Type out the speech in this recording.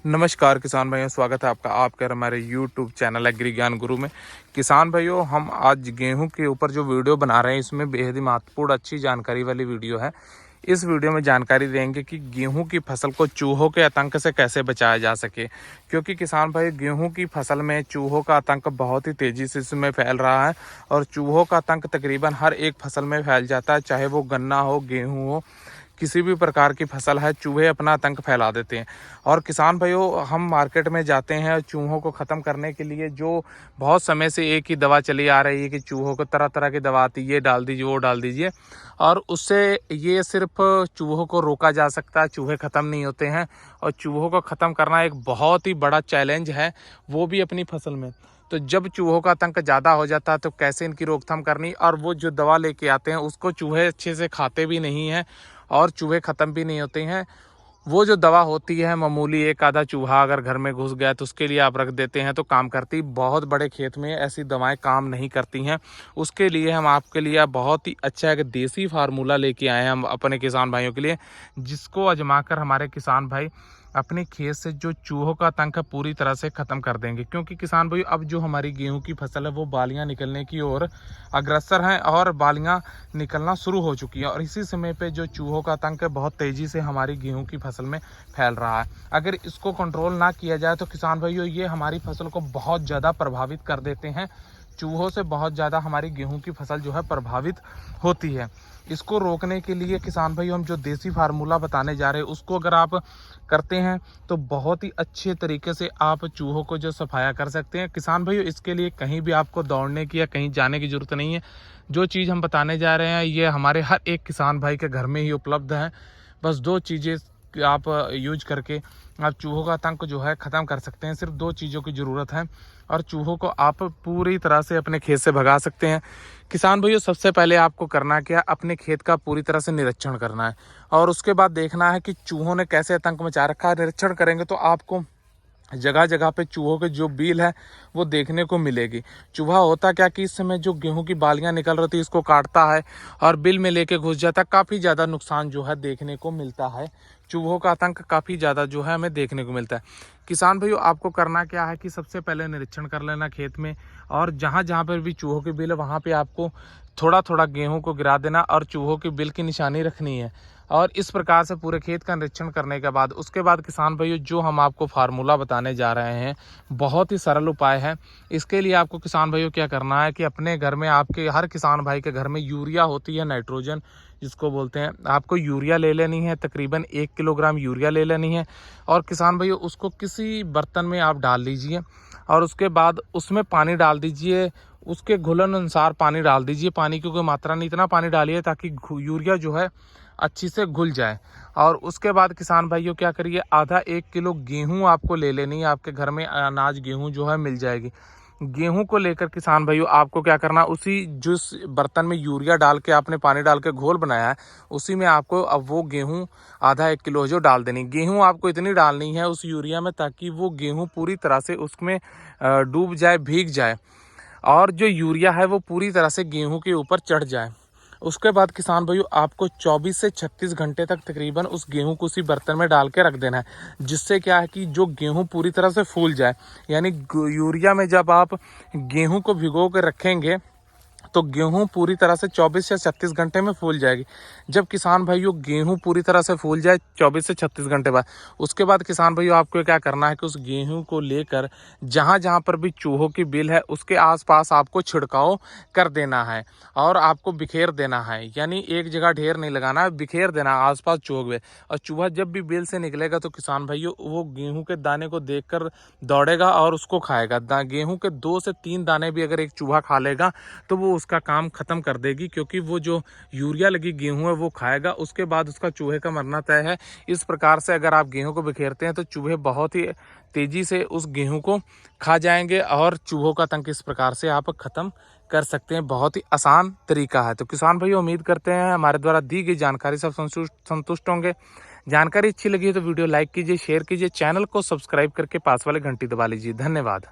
नमस्कार किसान भाइयों, स्वागत है आपका आपके हमारे यूट्यूब चैनल एग्री ज्ञान गुरु में। किसान भाइयों, हम आज गेहूं के ऊपर जो वीडियो बना रहे हैं इसमें बेहद ही महत्वपूर्ण अच्छी जानकारी वाली वीडियो है। इस वीडियो में जानकारी देंगे कि गेहूं की फसल को चूहों के आतंक से कैसे बचाया जा सके, क्योंकि किसान भाई गेहूं की फसल में चूहों का आतंक बहुत ही तेज़ी से इसमें फैल रहा है और चूहों का आतंक तकरीबन हर एक फसल में फैल जाता है, चाहे वो गन्ना हो, गेहूँ हो, किसी भी प्रकार की फसल है, चूहे अपना आतंक फैला देते हैं। और किसान भाइयों, हम मार्केट में जाते हैं चूहों को ख़त्म करने के लिए, जो बहुत समय से एक ही दवा चली आ रही है कि चूहों को तरह तरह की दवा आती है, ये डाल दीजिए, वो डाल दीजिए, और उससे ये सिर्फ चूहों को रोका जा सकता है, चूहे ख़त्म नहीं होते हैं। और चूहों को ख़त्म करना एक बहुत ही बड़ा चैलेंज है, वो भी अपनी फसल में। तो जब चूहों का आतंक ज़्यादा हो जाता है तो कैसे इनकी रोकथाम करनी, और वो जो दवा लेके आते हैं उसको चूहे अच्छे से खाते भी नहीं हैं और चूहे ख़त्म भी नहीं होते हैं। वो जो दवा होती है मामूली एक आधा चूहा अगर घर में घुस गया तो उसके लिए आप रख देते हैं तो काम करती, बहुत बड़े खेत में ऐसी दवाएं काम नहीं करती हैं। उसके लिए हम आपके लिए बहुत ही अच्छा एक देसी फार्मूला लेके आए हैं हम अपने किसान भाइयों के लिए, जिसको आजमा कर हमारे किसान भाई अपने खेत से जो चूहों का आतंक है पूरी तरह से ख़त्म कर देंगे। क्योंकि किसान भाई अब जो हमारी गेहूं की फसल है वो बालियां निकलने की ओर अग्रसर हैं और बालियां निकलना शुरू हो चुकी हैं, और इसी समय पे जो चूहों का आतंक है बहुत तेज़ी से हमारी गेहूं की फसल में फैल रहा है। अगर इसको कंट्रोल ना किया जाए तो किसान भाइयों ये हमारी फसल को बहुत ज़्यादा प्रभावित कर देते हैं। चूहों से बहुत ज़्यादा हमारी गेहूं की फसल जो है प्रभावित होती है। इसको रोकने के लिए किसान भाई हम जो देसी फार्मूला बताने जा रहे हैं उसको अगर आप करते हैं तो बहुत ही अच्छे तरीके से आप चूहों को जो सफाया कर सकते हैं। किसान भाइयों, इसके लिए कहीं भी आपको दौड़ने की या कहीं जाने की ज़रूरत नहीं है। जो चीज़ हम बताने जा रहे हैं ये हमारे हर एक किसान भाई के घर में ही उपलब्ध है। बस दो चीज़ें आप यूज करके आप चूहों का आतंक जो है ख़त्म कर सकते हैं। सिर्फ दो चीज़ों की ज़रूरत है और चूहों को आप पूरी तरह से अपने खेत से भगा सकते हैं। किसान भाइयों, सबसे पहले आपको करना क्या, अपने खेत का पूरी तरह से निरीक्षण करना है और उसके बाद देखना है कि चूहों ने कैसे आतंक मचा रखा है। निरीक्षण करेंगे तो आपको जगह जगह पे चूहों के जो बील है वो देखने को मिलेगी। चूहा होता क्या कि इस समय जो गेहूं की बालियां निकल रही थी इसको काटता है और बिल में लेके घुस जाता है। काफ़ी ज़्यादा नुकसान जो है देखने को मिलता है। चूहों का आतंक काफ़ी ज़्यादा जो है हमें देखने को मिलता है। किसान भाइयों, आपको करना क्या है कि सबसे पहले निरीक्षण कर लेना खेत में, और जहाँ जहाँ पर भी चूहों की बिल है वहाँ पे आपको थोड़ा थोड़ा गेहूं को गिरा देना और चूहों की बिल की निशानी रखनी है। और इस प्रकार से पूरे खेत का निरीक्षण करने के बाद उसके बाद किसान भाइयों जो हम आपको फार्मूला बताने जा रहे हैं बहुत ही सरल उपाय है। इसके लिए आपको किसान भाइयों क्या करना है कि अपने घर में, आपके हर किसान भाई के घर में यूरिया होती है, नाइट्रोजन जिसको बोलते हैं, आपको यूरिया ले लेनी है। तकरीबन 1 किलोग्राम यूरिया ले लेनी है और किसान भाइयों उसको किसी बर्तन में आप डाल लीजिए और उसके बाद उसमें पानी डाल दीजिए। उसके घुलन अनुसार पानी डाल दीजिए। पानी की कोई मात्रा नहीं, इतना पानी डालिए ताकि यूरिया जो है अच्छी से घुल जाए। और उसके बाद किसान भाइयों क्या करिए, आधा 1 किलो गेहूं आपको ले लेनी है। आपके घर में अनाज गेहूं जो है मिल जाएगी। गेहूं को लेकर किसान भाइयों आपको क्या करना, उसी जिस बर्तन में यूरिया डाल के आपने पानी डाल के घोल बनाया है उसी में आपको अब वो गेहूं आधा 1 किलो जो डाल देनी। गेहूं आपको इतनी डालनी है उस यूरिया में ताकि वो गेहूं पूरी तरह से उसमें डूब जाए, भीग जाए, और जो यूरिया है वो पूरी तरह से गेहूं के ऊपर चढ़ जाए। उसके बाद किसान भाइयों आपको 24 से 36 घंटे तक तकरीबन उस गेहूं को उसी बर्तन में डाल के रख देना है, जिससे क्या है कि जो गेहूं पूरी तरह से फूल जाए। यानी यूरिया में जब आप गेहूं को भिगो के रखेंगे तो गेहूं पूरी तरह से 24 से 36 घंटे में फूल जाएगी। जब किसान भाइयों गेहूं पूरी तरह से फूल जाए 24 से 36 घंटे बाद, उसके बाद किसान भाइयों आपको क्या करना है कि उस गेहूं को लेकर जहां जहां पर भी चूहों की बिल है उसके आसपास आपको छिड़काव कर देना है और आपको बिखेर देना है। यानी एक जगह ढेर नहीं लगाना है, बिखेर देना आसपास चूहों में। और चूहा जब भी बिल से निकलेगा तो किसान भाइयों वो गेहूँ के दाने को देख कर दौड़ेगा और उसको खाएगा। गेहूँ के 2 से 3 दाने भी अगर एक चूहा खा लेगा तो वो उसका काम खत्म कर देगी, क्योंकि वो जो यूरिया लगी गेहूं है वो खाएगा। उसके बाद उसका चूहे का मरना तय है। इस प्रकार से अगर आप गेहूं को बिखेरते हैं तो चूहे बहुत ही तेजी से उस गेहूं को खा जाएंगे और चूहों का आतंक इस प्रकार से आप खत्म कर सकते हैं। बहुत ही आसान तरीका है। तो किसान भाई उम्मीद करते हैं हमारे द्वारा दी गई जानकारी से संतुष्ट होंगे। जानकारी अच्छी लगी है तो वीडियो लाइक कीजिए, शेयर कीजिए, चैनल को सब्सक्राइब करके पास वाले घंटी दबा लीजिए। धन्यवाद।